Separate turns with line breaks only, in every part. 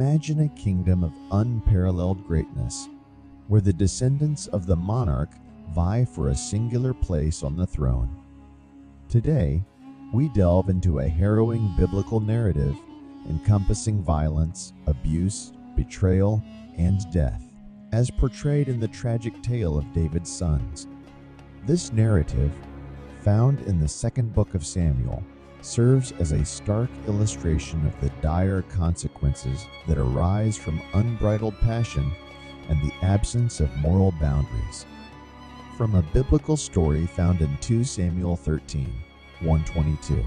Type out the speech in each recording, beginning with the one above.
Imagine a kingdom of unparalleled greatness, where the descendants of the monarch vie for a singular place on the throne. Today, we delve into a harrowing biblical narrative encompassing violence, abuse, betrayal, and death, as portrayed in the tragic tale of David's sons. This narrative, found in the second book of Samuel, serves as a stark illustration of the dire consequences that arise from unbridled passion and the absence of moral boundaries. From a biblical story found in 2 Samuel 13, 122.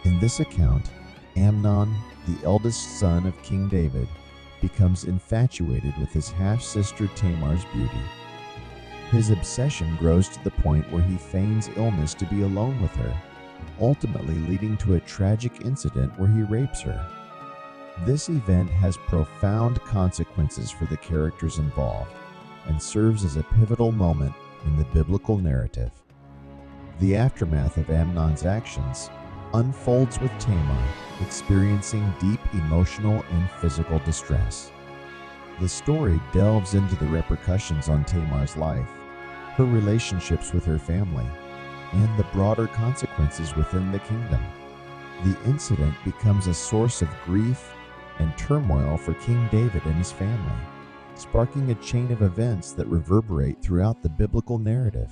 In this account, Amnon, the eldest son of King David, becomes infatuated with his half-sister Tamar's beauty. His obsession grows to the point where he feigns illness to be alone with her, ultimately leading to a tragic incident where he rapes her. This event has profound consequences for the characters involved and serves as a pivotal moment in the biblical narrative. The aftermath of Amnon's actions unfolds with Tamar experiencing deep emotional and physical distress. The story delves into the repercussions on Tamar's life, her relationships with her family, and the broader consequences within the kingdom. The incident becomes a source of grief and turmoil for King David and his family, sparking a chain of events that reverberate throughout the biblical narrative.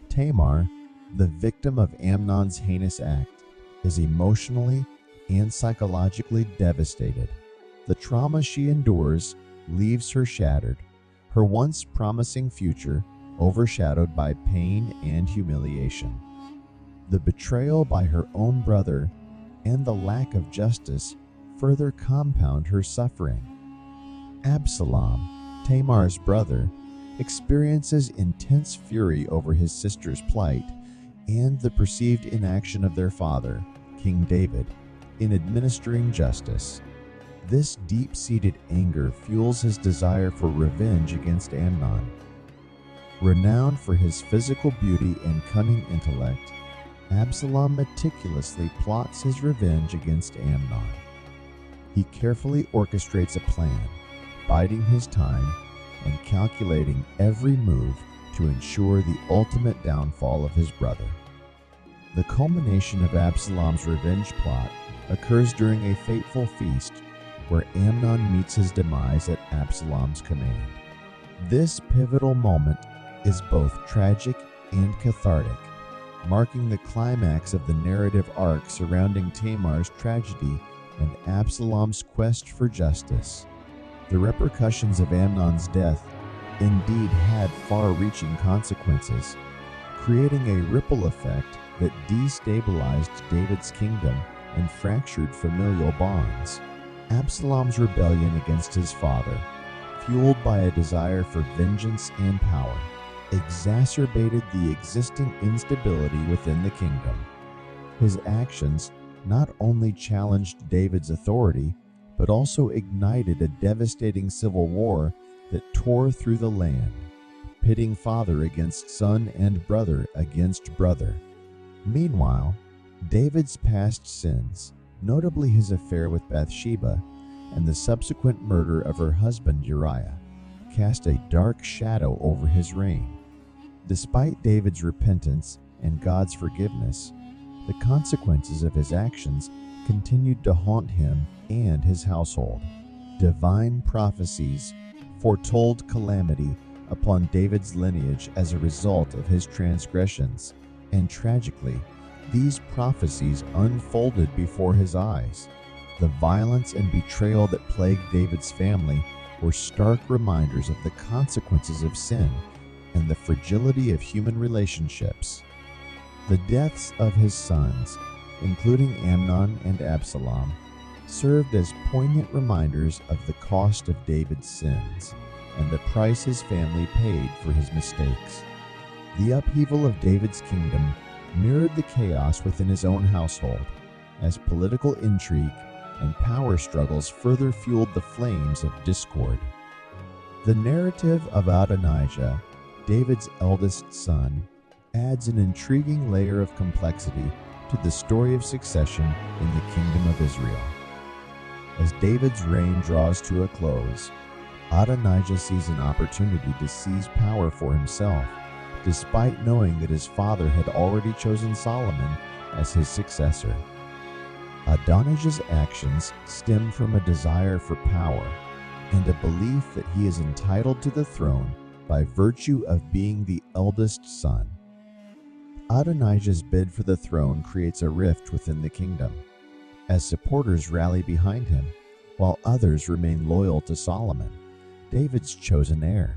Tamar, the victim of Amnon's heinous act, is emotionally and psychologically devastated. The trauma she endures leaves her shattered, her once promising future overshadowed by pain and humiliation. The betrayal by her own brother and the lack of justice further compound her suffering. Absalom, Tamar's brother, experiences intense fury over his sister's plight and the perceived inaction of their father, King David, in administering justice. This deep-seated anger fuels his desire for revenge against Amnon. Renowned for his physical beauty and cunning intellect, Absalom meticulously plots his revenge against Amnon. He carefully orchestrates a plan, biding his time and calculating every move to ensure the ultimate downfall of his brother. The culmination of Absalom's revenge plot occurs during a fateful feast where Amnon meets his demise at Absalom's command. This pivotal moment is both tragic and cathartic, marking the climax of the narrative arc surrounding Tamar's tragedy and Absalom's quest for justice. The repercussions of Amnon's death indeed had far-reaching consequences, creating a ripple effect that destabilized David's kingdom and fractured familial bonds. Absalom's rebellion against his father, fueled by a desire for vengeance and power, exacerbated the existing instability within the kingdom. His actions not only challenged David's authority, but also ignited a devastating civil war that tore through the land, pitting father against son and brother against brother. Meanwhile, David's past sins, notably his affair with Bathsheba and the subsequent murder of her husband Uriah, cast a dark shadow over his reign. Despite David's repentance and God's forgiveness, the consequences of his actions continued to haunt him and his household. Divine prophecies foretold calamity upon David's lineage as a result of his transgressions, and tragically, these prophecies unfolded before his eyes. The violence and betrayal that plagued David's family were stark reminders of the consequences of sin and the fragility of human relationships. The deaths of his sons, including Amnon and Absalom, served as poignant reminders of the cost of David's sins and the price his family paid for his mistakes. The upheaval of David's kingdom mirrored the chaos within his own household, as political intrigue and power struggles further fueled the flames of discord. The narrative of Adonijah, David's eldest son, adds an intriguing layer of complexity to the story of succession in the kingdom of Israel. As David's reign draws to a close, Adonijah sees an opportunity to seize power for himself, despite knowing that his father had already chosen Solomon as his successor. Adonijah's actions stem from a desire for power and a belief that he is entitled to the throne by virtue of being the eldest son. Adonijah's bid for the throne creates a rift within the kingdom, as supporters rally behind him, while others remain loyal to Solomon, David's chosen heir.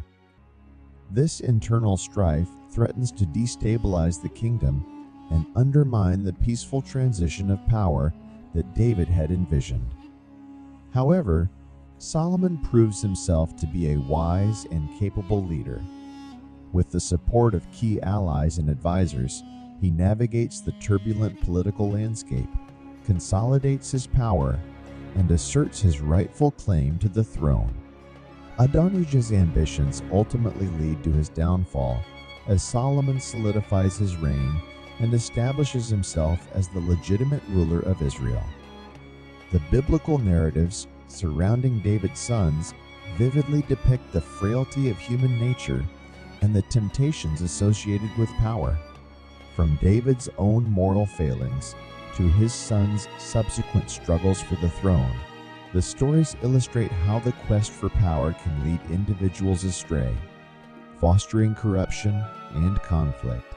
This internal strife threatens to destabilize the kingdom and undermine the peaceful transition of power that David had envisioned. However, Solomon proves himself to be a wise and capable leader. With the support of key allies and advisors, he navigates the turbulent political landscape, consolidates his power, and asserts his rightful claim to the throne. Adonijah's ambitions ultimately lead to his downfall as Solomon solidifies his reign and establishes himself as the legitimate ruler of Israel. The biblical narratives surrounding David's sons vividly depict the frailty of human nature and the temptations associated with power. From David's own moral failings to his sons' subsequent struggles for the throne, the stories illustrate how the quest for power can lead individuals astray, fostering corruption and conflict.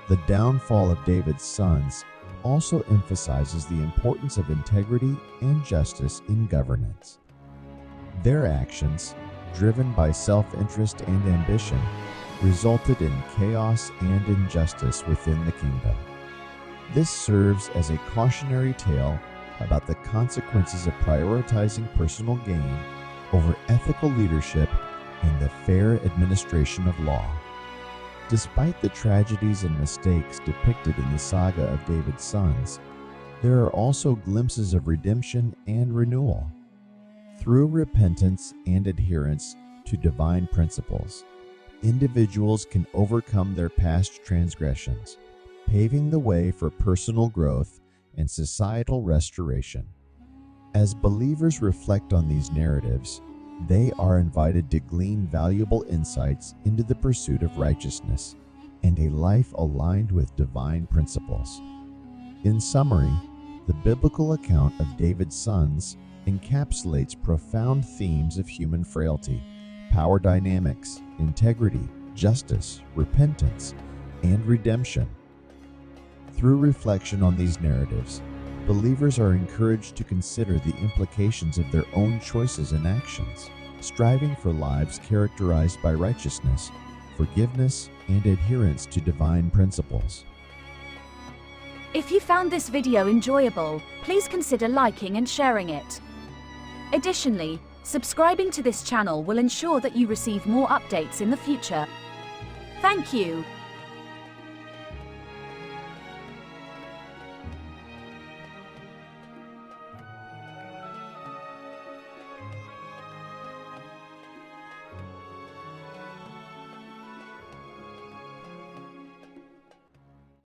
The downfall of David's sons also emphasizes the importance of integrity and justice in governance. Their actions, driven by self-interest and ambition, resulted in chaos and injustice within the kingdom. This serves as a cautionary tale about the consequences of prioritizing personal gain over ethical leadership and the fair administration of law. Despite the tragedies and mistakes depicted in the saga of David's sons, there are also glimpses of redemption and renewal. Through repentance and adherence to divine principles, individuals can overcome their past transgressions, paving the way for personal growth and societal restoration. As believers reflect on these narratives, they are invited to glean valuable insights into the pursuit of righteousness and a life aligned with divine principles. In summary, the biblical account of David's sons encapsulates profound themes of human frailty, power dynamics, integrity, justice, repentance, and redemption. Through reflection on these narratives, believers are encouraged to consider the implications of their own choices and actions, striving for lives characterized by righteousness, forgiveness, and adherence to divine principles.
If you found this video enjoyable, please consider liking and sharing it. Additionally, subscribing to this channel will ensure that you receive more updates in the future. Thank you.